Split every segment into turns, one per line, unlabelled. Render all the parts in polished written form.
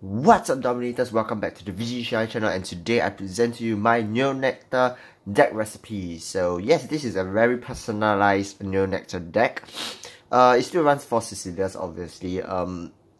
What's up, Dominators? Welcome back to the ShiHai's channel, and today I present to you my Neo Nectar deck recipe. So yes, this is a very personalized Neo Nectar deck. It still runs 4 Cecilias, obviously.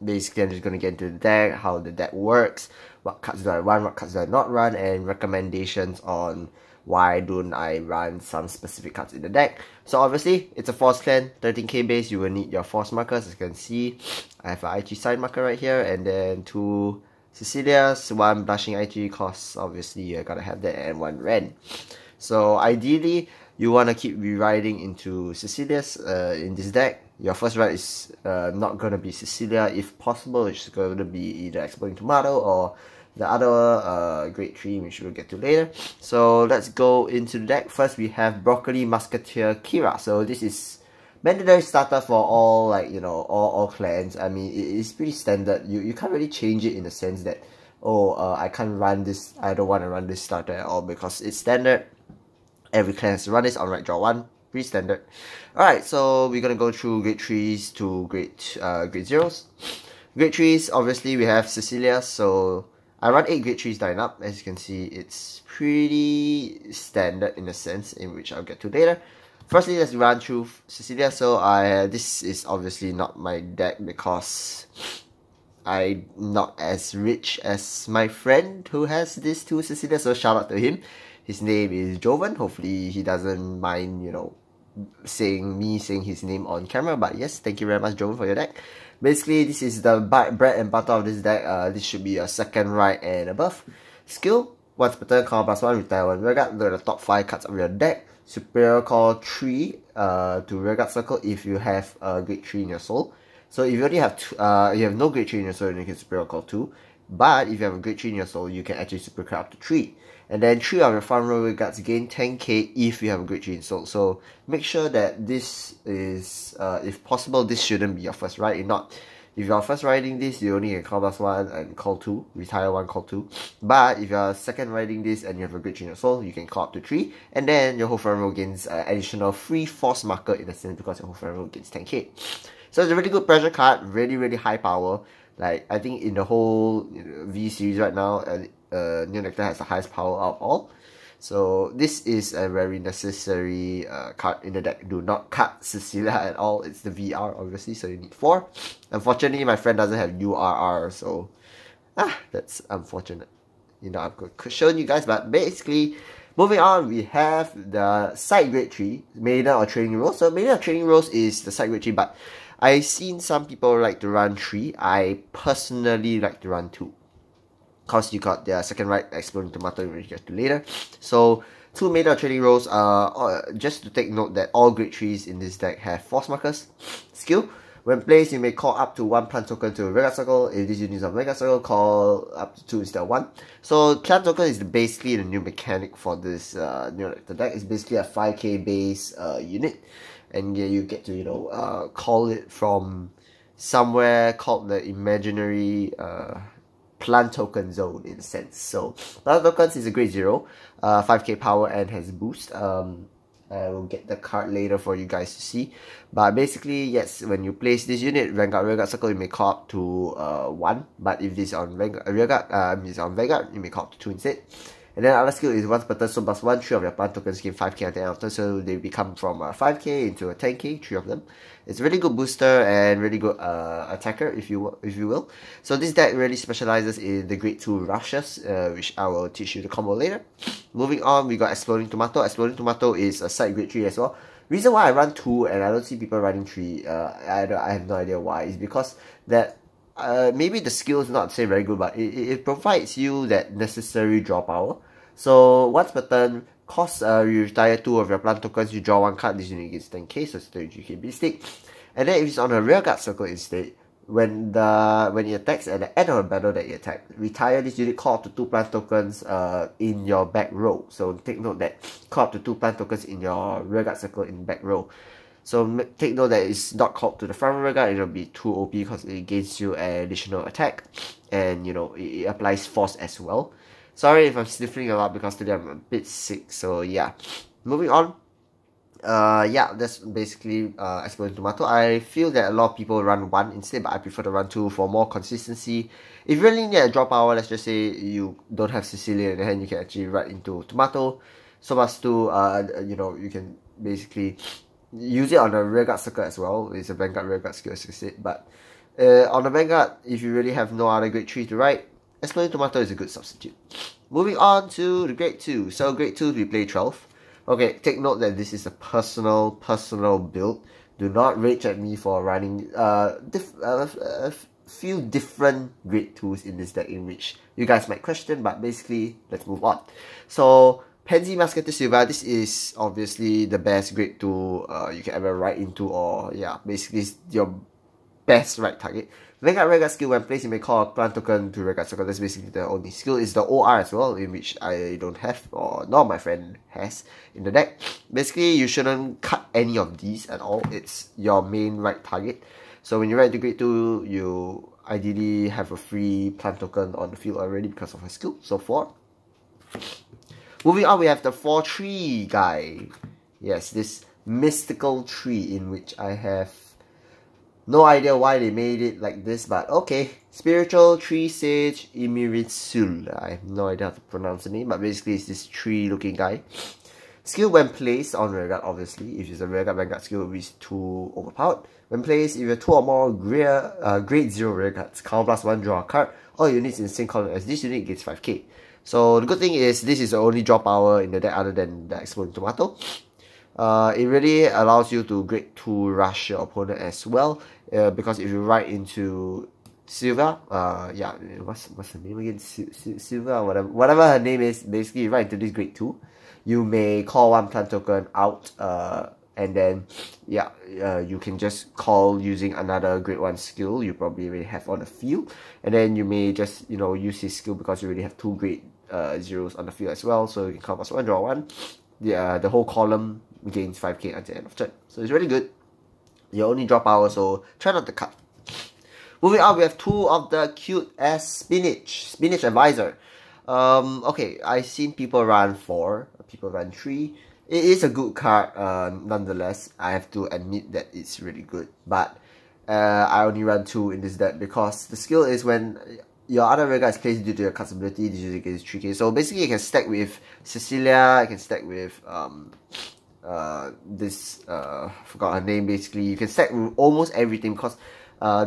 Basically I'm just gonna get into the deck, how the deck works, what cards do I run, what cards do I not run, and recommendations on why don't I run some specific cards in the deck. So obviously, it's a Force Clan, 13k base, you will need your Force markers. As you can see, I have an IG side marker right here, and then 2 Cecilias, 1 Blushing IG, cause obviously you gotta have that, and 1 Ren. So ideally, you want to keep rewriting into Cecilias in this deck. Your first ride is not going to be Cecilia. If possible, it's going to be either Exploding Tomato or the other Great Tree, which we'll get to later. So let's go into the deck. First, we have Broccoli Musketeer Kira. So this is mandatory starter for all, like, you know, all clans. I mean, it's pretty standard. You can't really change it in the sense that, I can't run this, I don't want to run this starter at all, because it's standard. Every clan has to run this on right draw 1, pretty standard. Alright, so we're gonna go through Great Trees to Great Zeros. Great Trees, obviously we have Cecilia, so I run 8 Great Trees line up. As you can see, it's pretty standard in a sense, in which I'll get to later. Firstly, let's run through Cecilia. So this is obviously not my deck because I'm not as rich as my friend who has these 2 Cecilia, so shout out to him. His name is Jovan. Hopefully he doesn't mind, you know, saying his name on camera. But yes, thank you very much, Jovan, for your deck. Basically, this is the bread and butter of this deck. This should be a second right and above. Skill, once per turn, call +1, retire 1 Rearguard. They're the top 5 cards of your deck. Superior call 3 to Rearguard Circle if you have a Great Tree in your soul. So if you only have you have no Great Tree in your soul, then you can Superior call 2. But if you have a Great Tree in your soul, you can actually Superior call up to 3. And then 3 of your front row Rearguards gain 10k if you have a Great Tree in soul. So make sure that this is, if possible, this shouldn't be your first ride. If not, if you're first riding this, you only can call +1 and call 2, retire 1, call 2. But if you're second riding this and you have a Great Tree in your soul, you can call up to 3. And then your whole front row gains additional free Force marker in a sense, because your whole front row gains 10k. So it's a really good pressure card, really high power. Like, I think in the whole V series right now, Neo Nectar has the highest power out of all. So this is a very necessary card in the deck. Do not cut Cecilia at all. It's the VR, obviously, so you need 4. Unfortunately, my friend doesn't have URR, so that's unfortunate. You know, I've shown you guys, but basically, moving on, we have the side Great Tree, Maiden or Training Rose. So Maiden or Training Rose is the side Great Tree, but I've seen some people like to run 3. I personally like to run 2. Because you got their second right Exploding Tomato, which we'll get to later. So 2 Maiden or Training Roles. Just to take note that all Great Trees in this deck have Force markers. Skill, when placed, you may call up to 1 plant token to a Rearguard Circle. If this unit is on Rearguard Circle, call up to 2 instead of 1. So plant token is basically the new mechanic for this Neo Nectar deck. It's basically a 5k base unit, and yeah, you get to, you know, call it from somewhere called the imaginary plant token zone in a sense. So plant tokens is a grade 0, 5k power, and has boost. I will get the card later for you guys to see. But basically, yes, when you place this unit, Rearguard Circle, you may call up to 1. But if this is on Vanguard, you may call up to 2 instead. And then other skill is once per turn, so +1, 3 of your plant tokens gain 5k at the end of turn, so they become from 5k into a 10k, 3 of them. It's a really good booster and really good attacker, if you will. So this deck really specializes in the grade 2 rushes, which I will teach you the combo later. Moving on, we got Exploding Tomato. Exploding Tomato is a side grade 3 as well. Reason why I run 2 and I don't see people running 3, I have no idea why, is because that maybe the skill is not say very good, but it provides you that necessary draw power. So once per turn, cost you retire 2 of your plant tokens, you draw 1 card, this unit gets 10k, so it's 33k beastic. And then if it's on a Rearguard Circle instead, when it attacks at the end of a battle that you attack, retire this unit, call up to 2 plant tokens in your back row. So take note that call up to 2 plant tokens in your Rearguard Circle in back row. So take note that it's not called to the front Rearguard, it'll be too OP because it gives you an additional attack. And, you know, it applies force as well. Sorry if I'm sniffling a lot because today I'm a bit sick, so yeah. Moving on. Yeah, that's basically Exploding Tomato. I feel that a lot of people run 1 instead, but I prefer to run 2 for more consistency. If you really need a draw power, let's just say you don't have Cecilia in the hand, you can actually run into Tomato. So much to, you know, you can basically use it on the rearguard circle as well. It's a Vanguard rearguard skill, as I said. But on the Vanguard, if you really have no other grade 3 to ride, Exploding Tomato is a good substitute. Moving on to the grade 2. So grade 2, we play 12. Okay, take note that this is a personal build. Do not rage at me for running a few different grade 2s in this deck, in which you guys might question, but basically, let's move on. So, Pansy Musketeer Silva, this is obviously the best grade 2 you can ever ride into, or yeah, basically your best ride target. Vanguard rearguard skill, when placed, you may call a plant token to rearguard circle. That's basically the only skill. It's the OR as well, in which I don't have, or nor my friend has in the deck. Basically, you shouldn't cut any of these at all. It's your main ride target. So when you ride to grade 2, you ideally have a free plant token on the field already because of her skill. So 4. Moving on, we have the 4-3 guy. Yes, this mystical tree, in which I have no idea why they made it like this, but okay. Spiritual Tree Sage Imiritsul. I have no idea how to pronounce the name, but basically it's this tree looking guy. Skill when placed on rearguard, obviously. If it's a rearguard Vanguard skill, it will be too overpowered. When placed, if you have 2 or more grade 0 rearguards, count +1, draw a card. All units in the same column as this unit gets 5k. So the good thing is, this is the only draw power in the deck other than the Exploding Tomato. It really allows you to grade 2 rush your opponent as well, because if you ride into Silva, yeah, what's her name again? Silva, whatever her name is. Basically, you ride into this grade 2, you may call 1 plant token out, and then yeah, you can just call using another grade 1 skill you probably already have on the field, and then you may just, you know, use his skill because you already have 2 grade 0s on the field as well. So you can call +1, draw 1. The whole column gains 5k at the end of turn. So it's really good. You only draw power, so try not to cut. Moving on, we have 2 of the cute ass Spinach Advisor. Okay, I've seen people run 4, people run 3. It is a good card, nonetheless. I have to admit that it's really good. But I only run 2 in this deck because the skill is when your other rearguard is placed due to your card's ability, this usually gets 3k. So basically, you can stack with Cecilia, you can stack with forgot her name. Basically, you can stack with almost everything because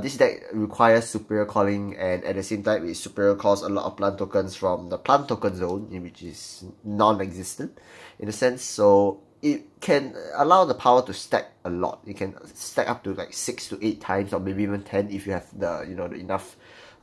this deck requires superior calling, and at the same time, it superior calls a lot of plant tokens from the plant token zone, which is non-existent in a sense. So it can allow the power to stack a lot. It can stack up to like 6 to 8 times, or maybe even 10 if you have the enough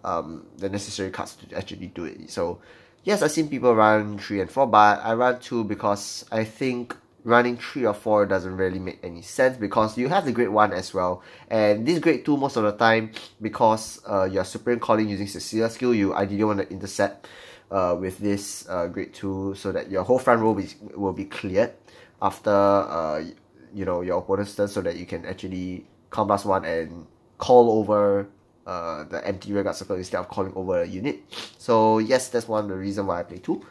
the necessary cards to actually do it. So yes, I've seen people run 3 and 4, but I run 2 because I think running 3 or 4 doesn't really make any sense, because you have the grade 1 as well, and this grade 2 most of the time, because you're supreme calling using Cecilia skill, you ideally want to intercept with this grade 2 so that your whole front row will be cleared after your opponent's turn, so that you can actually count +1 and call over the empty rearguard circle instead of calling over a unit. So yes, that's one of the reasons why I play 2.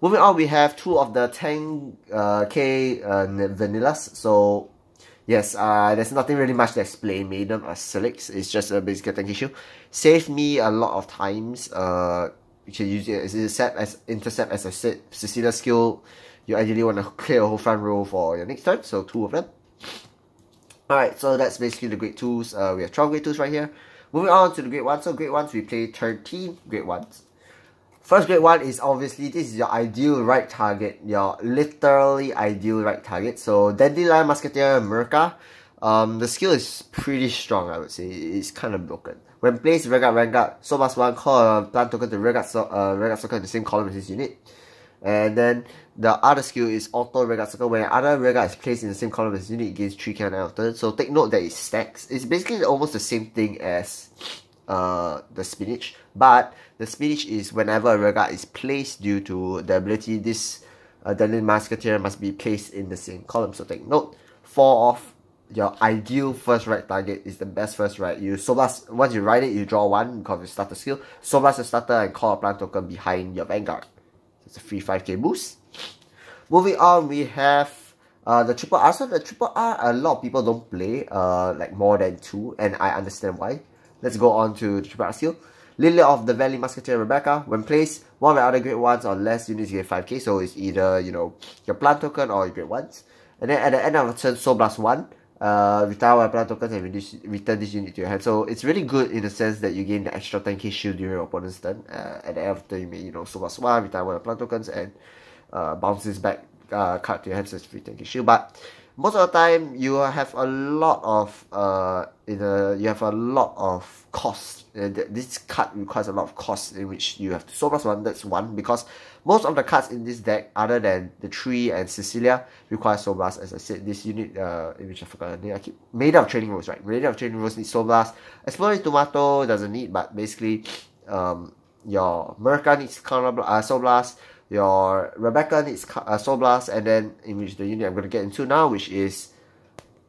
Moving on, we have 2 of the 10k vanillas. So yes, there's nothing really much to explain. Maiden or Silix, it's just a basic attack issue. Saved me a lot of times. You can use it as intercept, as I said. Cecilia skill, you ideally want to clear a whole front row for your next turn, so 2 of them. Alright, so that's basically the grade 2s. We have 12 grade 2s right here. Moving on to the grade 1s. So grade 1s, we play 13 grade 1s. First grade 1 is obviously, this is your ideal right target, your literally ideal right target. So Dandelion Musketeer Merca, the skill is pretty strong, I would say. It's kind of broken. When placed rearguard Vanguard, so +1, call a plant token to rearguard circle in the same column as this unit. And then the other skill is auto rearguard circle. When other rearguard is placed in the same column as this unit, it gains 3k on turn. So take note that it stacks. It's basically almost the same thing as the Spinach, but the Spinach is whenever a rearguard is placed due to the ability, this Dandelion Musketeer must be placed in the same column. So take note, 4 of your ideal first right target is the best first right. You Soblast, once you ride it, you draw 1 because you start the skill. Soblast your starter and call a plant token behind your Vanguard. It's a free 5k boost. Moving on, we have The triple R, so the triple R, a lot of people don't play like more than 2, and I understand why. Let's go on to the triple R skill. Lily of the Valley Musketeer Rebecca. When placed, one of the other grade 1s or less units get 5k, so it's either, you know, your plant token or your grade 1s. And then at the end of the turn, Soul Blast 1, retire one plant tokens and return this unit to your hand. So it's really good in the sense that you gain the extra 10k shield during your opponent's turn. At the end of the turn, you may, you know, Soul Blast 1, retire one plant tokens, and bounce this back card to your hand, so it's free 10k shield. But most of the time, you have a lot of cost. This card requires a lot of cost, in which you have to Soul Blast 1. That's one, because most of the cards in this deck, other than the Tree and Cecilia, require Soul Blast. As I said, this unit, in which I forgot the name, Made of Training Rose, right? Made of Training Rose needs Soul Blast. Exploring Tomato doesn't need, but basically, your Merca needs Soul Blast. Your Rebecca needs Soul Blast, and then in which the unit I'm going to get into now, which is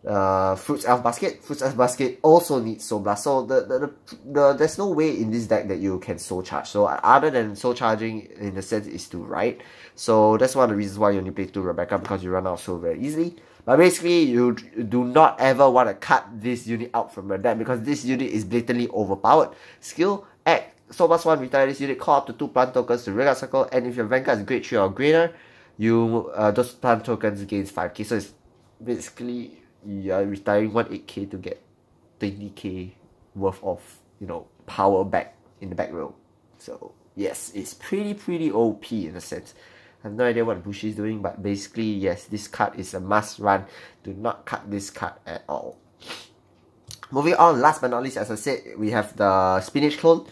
Fruits Elf Basket. Fruits Elf Basket also needs Soul Blast. So there's no way in this deck that you can Soul Charge. So other than Soul Charging, in a sense, is to write. So that's one of the reasons why you only play 2 Rebecca, because you run out of Soul very easily. But basically, you do not ever want to cut this unit out from your deck, because this unit is blatantly overpowered. Skill, Act. Soul Blast 1, retire this unit, call up to 2 plant tokens to Vanguard Circle, and if your Vanguard is grade 3 or greater, you those plant tokens gains 5k. So it's basically, you're retiring 8k to get 20k worth of, you know, power back in the back row. So yes, it's pretty OP in a sense. I have no idea what Bushi is doing, but basically, yes, this card is a must run. Do not cut this card at all. Moving on, last but not least, as I said, we have the Spinach Clone.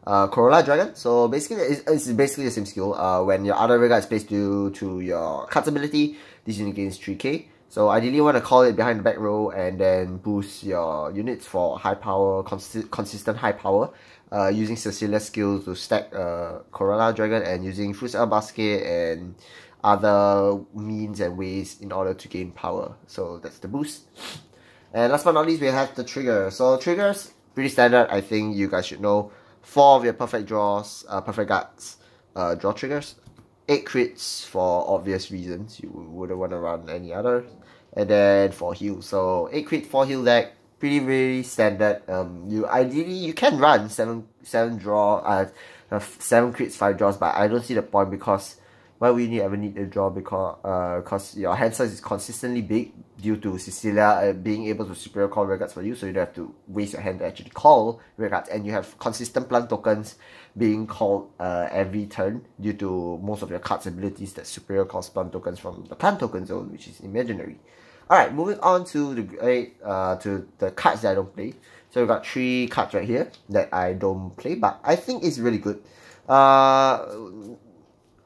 Corolla Dragon. So basically, it's basically the same skill. When your other Vanguard is placed due to your card's ability, this unit gains 3k. So ideally, you want to call it behind the back row and then boost your units for high power, consistent high power. Using Cecilia's skill to stack Corolla Dragon, and using Fruits Elf Basket and other means and ways in order to gain power. So that's the boost. And last but not least, we have the trigger. So triggers, pretty standard. I think you guys should know. 4 of your perfect draws, perfect guards, draw triggers. 8 crits for obvious reasons. You wouldn't want to run any other. And then 4 heal. So 8 crit, 4 heal deck. Pretty standard. You can run 7 draw, 7 crits, 5 draws, but I don't see the point, because why would you ever need a draw? Because your hand size is consistently big due to Cecilia being able to superior call regards for you, so you don't have to waste your hand to actually call regards, and you have consistent plant tokens being called every turn due to most of your cards' abilities that superior calls plant tokens from the plant token zone, which is imaginary. Alright, moving on to the cards that I don't play. So we've got 3 cards right here that I don't play, but I think it's really good.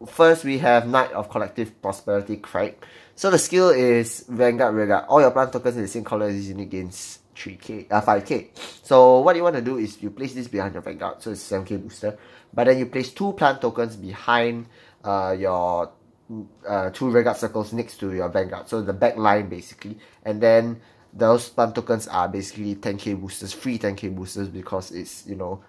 First, we have Knight of Collective Prosperity Crag. So the skill is Vanguard Regard. All your plant tokens in the same color as this unit gains 5k. So what you want to do is you place this behind your Vanguard, so it's 7k booster. But then you place 2 plant tokens behind your 2 Vanguard circles next to your Vanguard. So the back line basically. And then those plant tokens are basically 10k boosters, free 10k boosters, because it's, you know,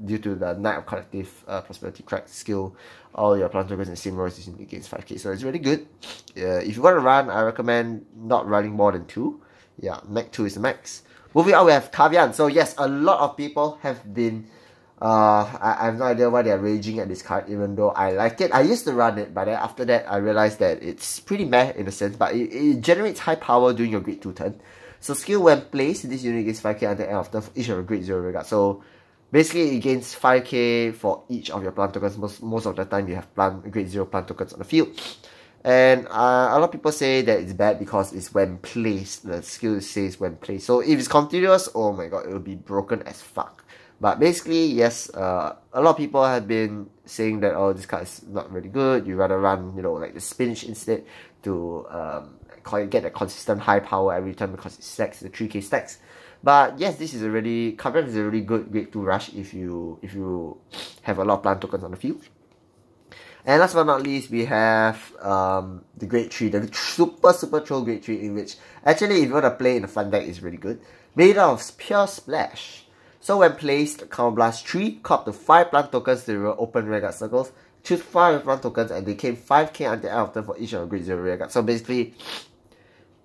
due to the Knight of Collective Prosperity Crack skill, all your plant tokens in the same row is against 5k, so it's really good. If you want to run, I recommend not running more than 2. Yeah, max 2 is the max. Moving on, we have Kavian. So yes, a lot of people have been I have no idea why they're raging at this card, even though I like it. I used to run it, but then after that I realized that it's pretty meh in a sense, but it generates high power during your grade 2 turn. So skill, when placed, this unit gains 5k at the end of turn for each of your grade 0 regard. So basically it gains 5k for each of your plant tokens. Most of the time you have grade 0 plant tokens on the field. And a lot of people say that it's bad because it's when placed. The skill says when placed. So if it's continuous, oh my god, it will be broken as fuck. But basically, yes, a lot of people have been saying that, oh, this card is not really good. You rather run, you know, like the Spinach instead to get a consistent high power every time, because it stacks, the 3k stacks. But yes, this is a really, Cardfight is a really good grade 2 rush if you have a lot of plant tokens on the field. And last but not least, we have the grade 3, the super troll grade 3, in which actually if you want to play in a fun deck, is really good. Made out of Pure Splash. So when placed, Counterblast 3, cop to 5 plant tokens to your open rearguard circles. Choose 5 plant tokens and they gain 5k until end of turn for each of your grade 0 rearguard. So basically,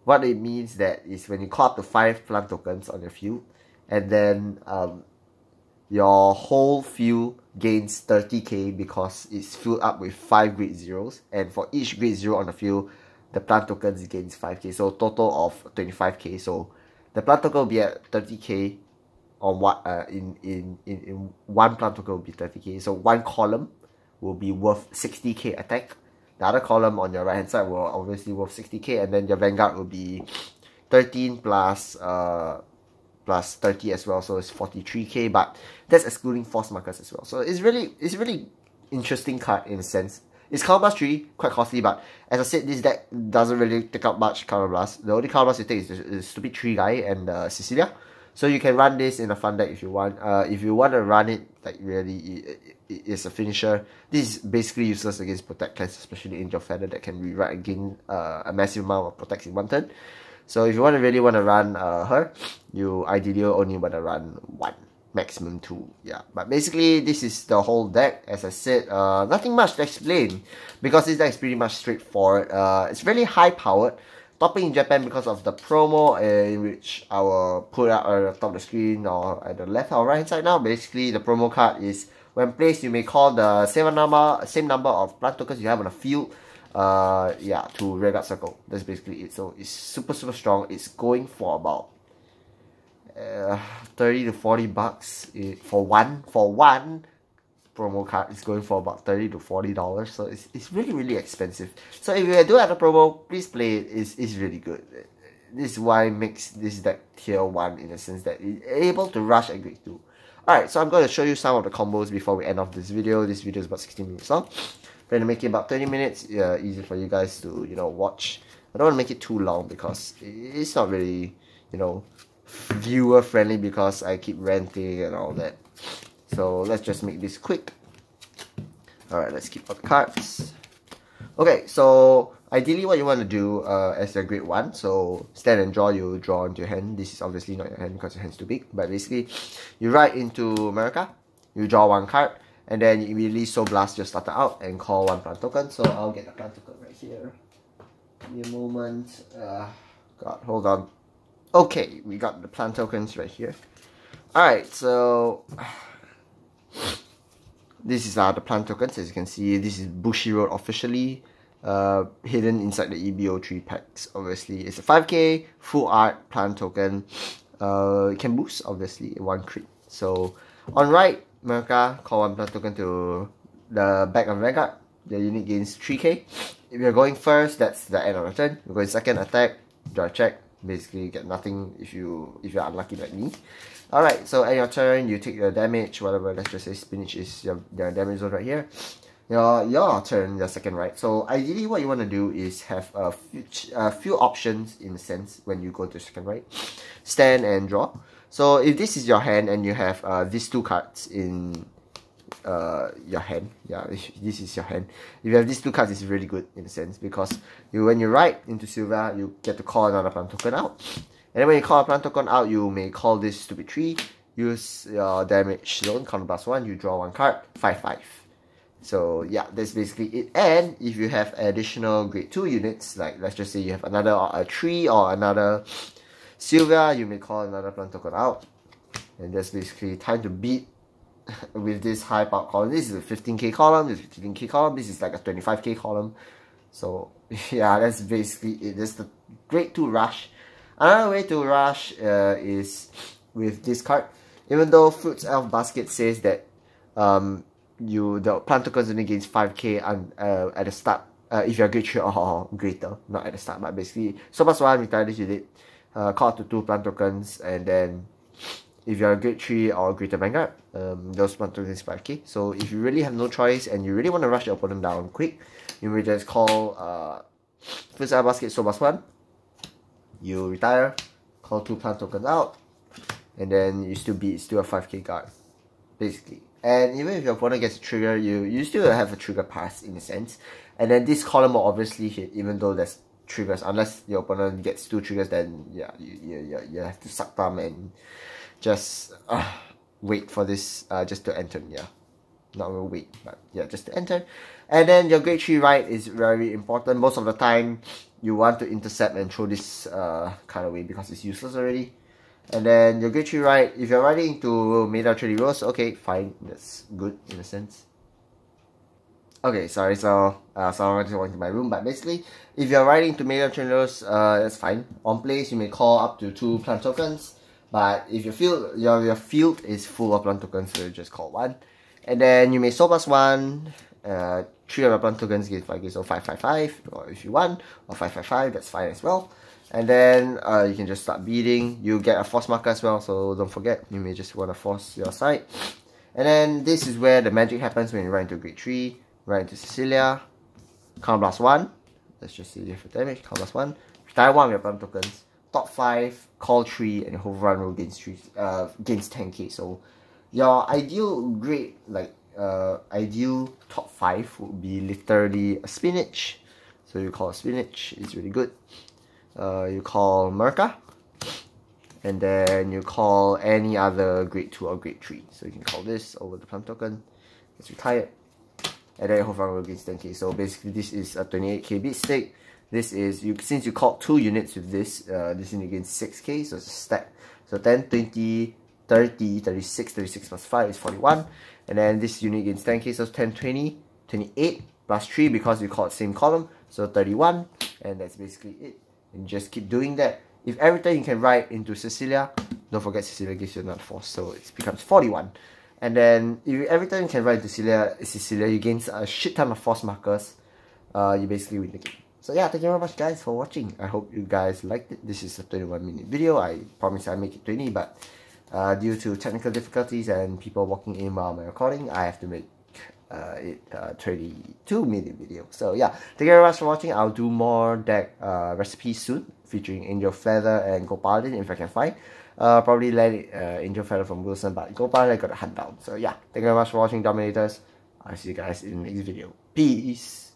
what it means that is when you call up to 5 plant tokens on your field, and then your whole field gains 30k because it's filled up with 5 grade zeros, and for each grade zero on the field, the plant tokens gains 5k, so total of 25k. So the plant token will be at 30k on what in one plant token will be 30k. So one column will be worth 60k attack. The other column on your right hand side will obviously worth 60k, and then your Vanguard will be 13 plus 30 as well, so it's 43k, but that's excluding force markers as well. So it's really interesting card in a sense. It's Counterblast 3, quite costly, but as I said, this deck doesn't really take up much Counterblast. The only Counterblast you take is the stupid tree guy and Cecilia. So you can run this in a fun deck if you want. If you want to run it, like really, it's a finisher. This is basically useless against Protect Clans, especially Angel Feather that can rewrite and gain a massive amount of protects in one turn. So if you really want to run her, you ideally only want to run 1, maximum 2. Yeah, but basically this is the whole deck. As I said, nothing much to explain because this deck is pretty much straightforward. It's really high powered. Topping in Japan because of the promo, in which I will put out at the top of the screen or at the left or right hand side now. Basically, the promo card is when placed, you may call the same number of plant tokens you have on the field, yeah, to Rearguard Circle. That's basically it. So it's super strong. It's going for about 30 to 40 bucks for one promo card. Is going for about $30 to $40, so it's really expensive. So if you do have a promo, please play it. It's really good. This is why it makes this deck tier 1 in the sense that it's able to rush at grade 2. Alright, so I'm going to show you some of the combos before we end off this video. This video is about 16 minutes long. I'm going to make it about 30 minutes, easy for you guys to, watch. I don't want to make it too long because it's not really, viewer friendly because I keep ranting and all that. So let's just make this quick. Alright, let's keep all the cards. Okay, so ideally what you want to do as your grade 1, so stand and draw, you draw into your hand. This is obviously not your hand because your hand's too big, but basically you write into America, you draw 1 card, and then you immediately Soul Blast your starter out and call 1 plant token. So I'll get the plant token right here. Give me a moment. God, hold on. Okay, we got the plant tokens right here. Alright, so this is the plant tokens. As you can see, this is Bushi Road officially, hidden inside the EB03 packs. Obviously, it's a 5k full art plant token. It can boost obviously 1 crit. So on right, America, call 1 plant token to the back of Vanguard. The unit gains 3k. If you're going first, that's the end of the turn. You're going second, attack, draw a check. Basically, you get nothing if you're unlucky like me. Alright, so at your turn, you take your damage, whatever, let's just say spinach is your damage zone right here. Your turn, your second right. So ideally what you want to do is have a few options in a sense when you go to second right. Stand and draw. So if this is your hand and you have these 2 cards in your hand, yeah, this is your hand. If you have these 2 cards, it's really good in a sense because when you write into Silver, you get to call another plant token out. And then when you call a plant token out, you may call this stupid tree, use your damage zone, Counterblast 1, you draw 1 card, 5/5. So yeah, that's basically it. And if you have additional grade 2 units, like let's just say you have a tree or another Silver, you may call another plant token out. And that's basically time to beat with this high power column. This is a 15k column, this is a 15k column, this is like a 25k column. So yeah, that's basically it. That's the grade 2 rush. Another way to rush is with this card. Even though Fruits Elf Basket says that the plant tokens only gains 5k at the start if you're grade 3 or greater, not at the start, but basically so plus 1, retire this unit, call up to 2 plant tokens, and then if you're a grade 3 or greater Vanguard, those plant tokens is 5k. So if you really have no choice and you really want to rush your opponent down quick, you may just call Fruits Elf Basket so plus 1. You retire, call 2 plant tokens out, and then you still beat, still a 5k guard, basically. And even if your opponent gets a trigger, you still have a trigger pass in a sense. And then this column will obviously hit, even though there's triggers. Unless your opponent gets 2 triggers, then yeah, you have to suck thumb and just wait for this just to enter. Yeah, not gonna wait, but yeah, just to enter. And then your grade 3 ride is very important. Most of the time, you want to intercept and throw this card away because it's useless already. And then your grade 3 ride, if you're riding into Meta Trade Rose, okay, fine, that's good in a sense. Okay, sorry, so someone just went to my room, but basically, if you're riding to Meta Trade Rose, that's fine. On place, you may call up to 2 plant tokens, but if your field is full of plant tokens, so you just call 1. And then you may soul plus 1, 3 of your plant tokens give 5, so 555, or if you want, or 555, that's fine as well. And then you can just start beating. You get a force marker as well, so don't forget, you may just want to force your side. And then this is where the magic happens when you ride into grade 3, ride into Cecilia, count plus 1. Let's just see for damage, count plus 1. Retire 1 of your plant tokens. Top 5, call 3, and your whole run roll gains 10k. So your ideal grade, like ideal top 5 would be literally a spinach. So you call a spinach, it's really good. You call Merca, and then you call any other grade 2 or grade 3. So you can call this over the plant token, it's retired, and then your whole run roll gains 10k. So basically this is a 28k beat stick. This is, since you caught 2 units with this, this unit gains 6k, so it's a stack. So 10, 20, 30, 36, 36 plus 5 is 41. And then this unit gains 10k, so 10, 20, 28 plus 3 because you caught same column, so 31. And that's basically it. And just keep doing that. If every time you can ride into Cecilia, don't forget Cecilia gives you another force, so it becomes 41. And then if every time you can ride into Cecilia, you gain a shit ton of force markers. You basically win the game. So yeah, thank you very much guys for watching. I hope you guys liked it. This is a 21-minute video. I promise I'll make it 20, but due to technical difficulties and people walking in while I'm recording, I have to make it a 32-minute video. So yeah, thank you very much for watching. I'll do more deck recipes soon, featuring Angel Feather and Gopaladin if I can find. Probably let it Angel Feather from Wilson, but Gopaladin I got a hunt down. So yeah, thank you very much for watching, Dominators. I'll see you guys in the next video. Peace!